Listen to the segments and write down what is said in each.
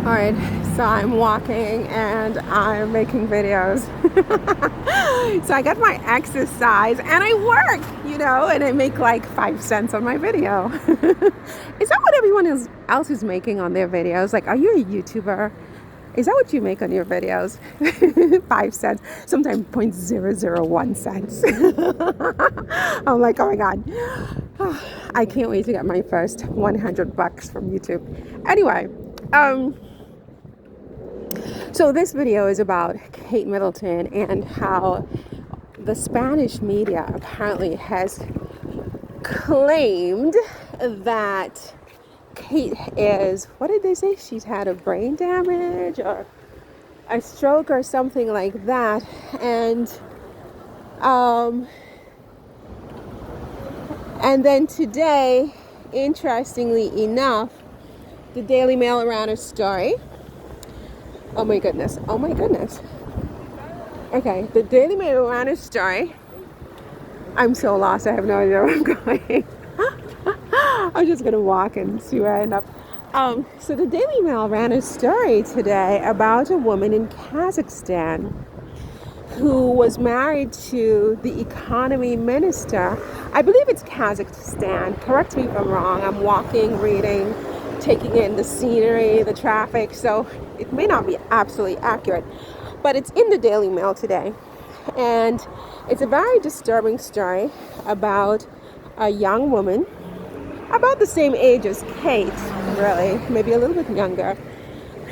All right, so I'm walking and I'm making videos. So I got my exercise and I work, and I make like 5 cents on my video. Is that what everyone else is making on their videos? Like, are you a YouTuber? Is that what you make on your videos? 5 cents, sometimes 0.001 cents. I'm like, oh my God. I can't wait to get my first 100 bucks from YouTube. Anyway, so this video is about Kate Middleton and how the Spanish media apparently has claimed that Kate is, what did they say? She's had a brain damage or a stroke or something like that. Um, and then today, interestingly enough, the Daily Mail ran a story. Oh my goodness. Oh my goodness. Okay, the Daily Mail ran a story. I'm so lost, I have no idea where I'm going. I'm just gonna walk and see where I end up. So the Daily Mail ran a story today about a woman in Kazakhstan who was married to the economy minister. I believe it's Kazakhstan. Correct me if I'm wrong. I'm walking, reading, taking in the scenery, the traffic, so it may not be absolutely accurate, but it's in the Daily Mail today. And it's a very disturbing story about a young woman about the same age as Kate, really, maybe a little bit younger,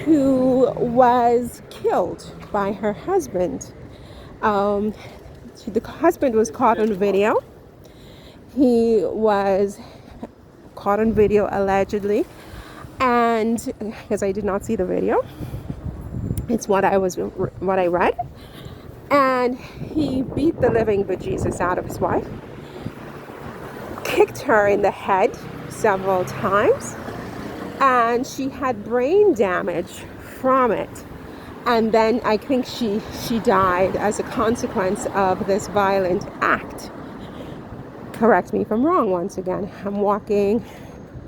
who was killed by her husband. The husband was caught on video. He was caught on video allegedly, and because I did not see the video, it's what I read, and he beat the living bejesus out of his wife, kicked her in the head several times, and she had brain damage from it. And then I think she died as a consequence of this violent act. Correct me if I'm wrong once again. I'm walking,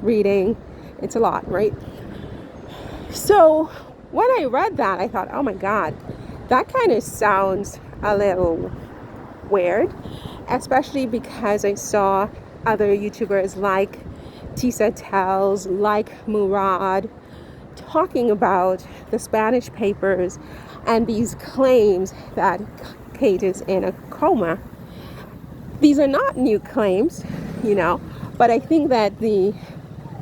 reading. It's a lot, right? So when I read that, I thought, oh my God, that kind of sounds a little weird, especially because I saw other YouTubers like Tisa Tells, like Murad, talking about the Spanish papers and these claims that Kate is in a coma. These are not new claims, but I think that the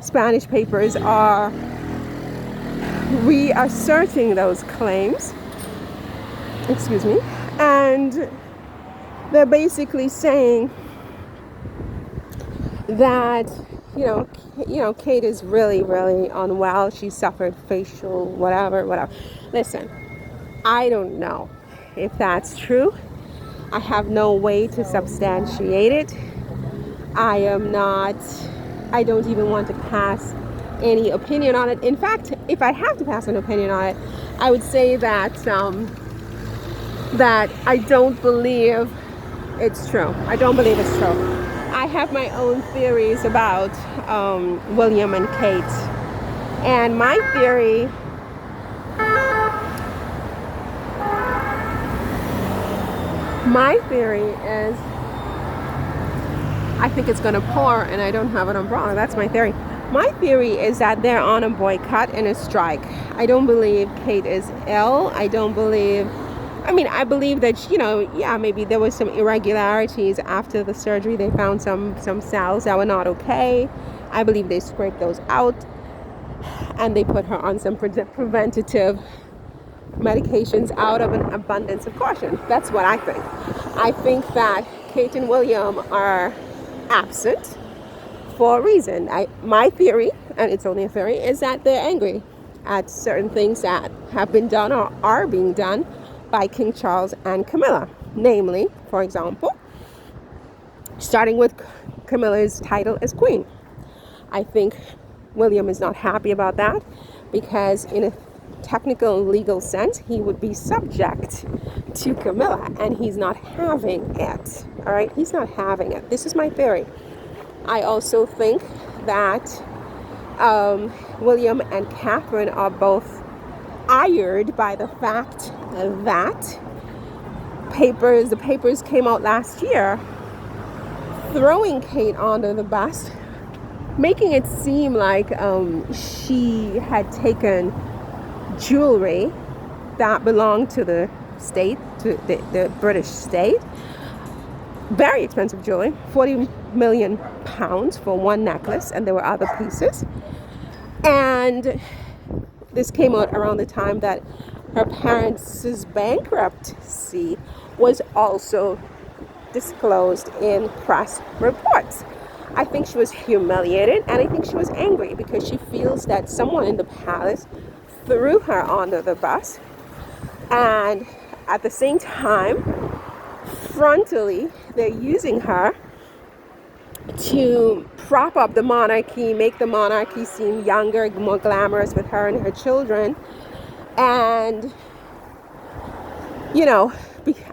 Spanish papers are reasserting those claims. Excuse me. And they're basically saying that Kate is really, really unwell. She suffered facial whatever. Listen, I don't know if that's true. I have no way to substantiate it. I don't even want to pass any opinion on it. In fact, if I have to pass an opinion on it, I would say that I don't believe it's true. I don't believe it's true. I have my own theories about William and Kate. And my theory is, I think it's going to pour and I don't have an umbrella. That's my theory. My theory is that they're on a boycott and a strike. I don't believe Kate is ill. I believe that, maybe there was some irregularities after the surgery. They found some cells that were not okay. I believe they scraped those out and they put her on some preventative medications out of an abundance of caution. That's what I think. I think that Kate and William are absent for a reason. My theory, and it's only a theory, is that they're angry at certain things that have been done or are being done by King Charles and Camilla. Namely, for example, starting with Camilla's title as queen. I think William is not happy about that because in a technical legal sense, he would be subject to Camilla and he's not having it. All right, he's not having it. This is my theory. I also think that William and Catherine are both ired by the fact that the papers came out last year throwing Kate under the bus, making it seem like she had taken jewelry that belonged to the state, to the British state. Very expensive jewelry, 40 million pounds for one necklace, and there were other pieces. And this came out around the time that her parents' bankruptcy was also disclosed in press reports. I think she was humiliated, and I think she was angry because she feels that someone in the palace threw her under the bus, and at the same time, frontally, they're using her to prop up the monarchy, make the monarchy seem younger, more glamorous with her and her children, and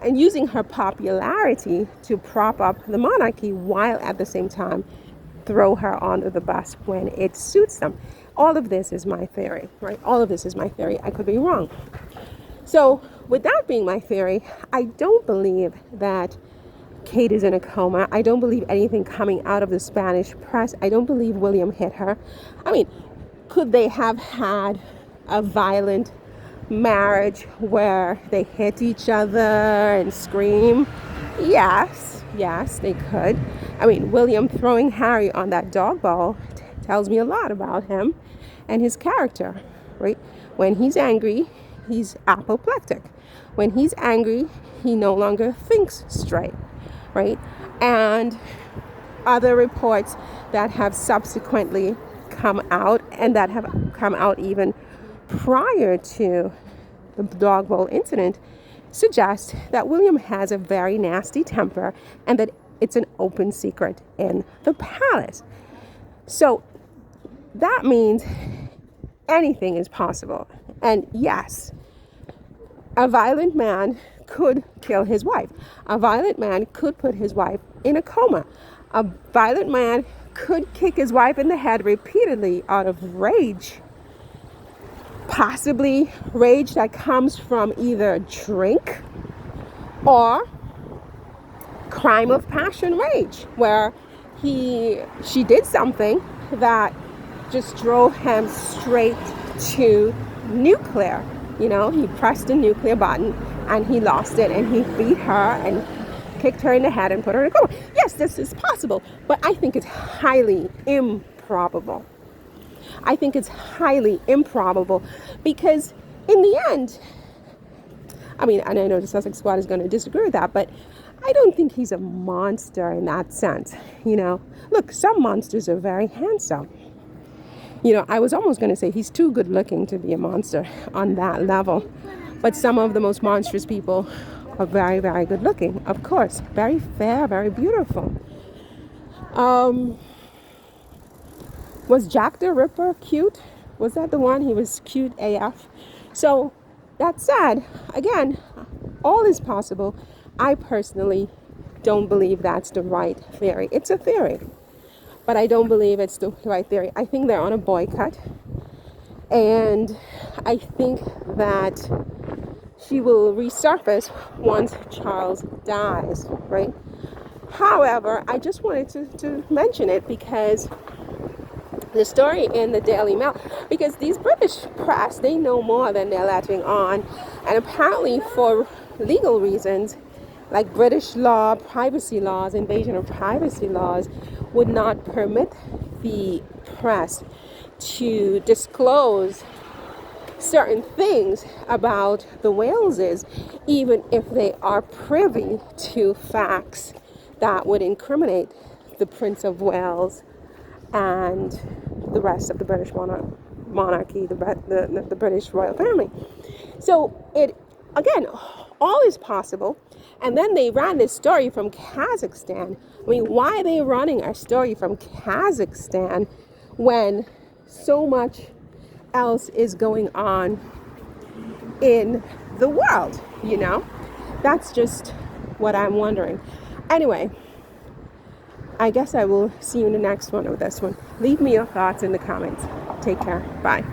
and using her popularity to prop up the monarchy while at the same time throw her under the bus when it suits them. All of this is my theory, right? All of this is my theory. I could be wrong. So with that being my theory, I don't believe that Kate is in a coma. I don't believe anything coming out of the Spanish press. I don't believe William hit her. I mean, could they have had a violent marriage where they hit each other and scream? Yes, they could. I mean, William throwing Harry on that dog ball tells me a lot about him and his character, right? When he's angry, he's apoplectic. When he's angry, he no longer thinks straight, right? And other reports that have subsequently come out, and that have come out even prior to the dog bowl incident, suggest that William has a very nasty temper and that it's an open secret in the palace. So that means anything is possible. And yes, a violent man could kill his wife. A violent man could put his wife in a coma. A violent man could kick his wife in the head repeatedly out of rage. Possibly rage that comes from either drink or crime of passion rage, where she did something that just drove him straight to nuclear. He pressed the nuclear button and he lost it, and he beat her and kicked her in the head and put her in a coma. Yes, this is possible, but I think it's highly improbable. I think it's highly improbable because in the end, I mean, and I know the Sussex Squad is going to disagree with that, but I don't think he's a monster in that sense. Look, some monsters are very handsome. I was almost going to say he's too good looking to be a monster on that level. But some of the most monstrous people are very, very good looking. Of course, very fair, very beautiful. Was Jack the Ripper cute? Was that the one? He was cute AF. So that said, again, all is possible. I personally don't believe that's the right theory. It's a theory, but I don't believe it's the right theory. I think they're on a boycott, and I think that she will resurface once Charles dies, right? However, I just wanted to mention it because the story in the Daily Mail, because these British press, they know more than they're letting on, and apparently for legal reasons, like British law, privacy laws, invasion of privacy laws, would not permit the press to disclose certain things about the Waleses, even if they are privy to facts that would incriminate the Prince of Wales and the rest of the British monarchy, the British royal family. So again, all is possible. And then they ran this story from Kazakhstan. I mean, why are they running a story from Kazakhstan when so much else is going on in the world? That's just what I'm wondering. Anyway, I guess I will see you in the next one with this one. Leave me your thoughts in the comments. Take care. Bye.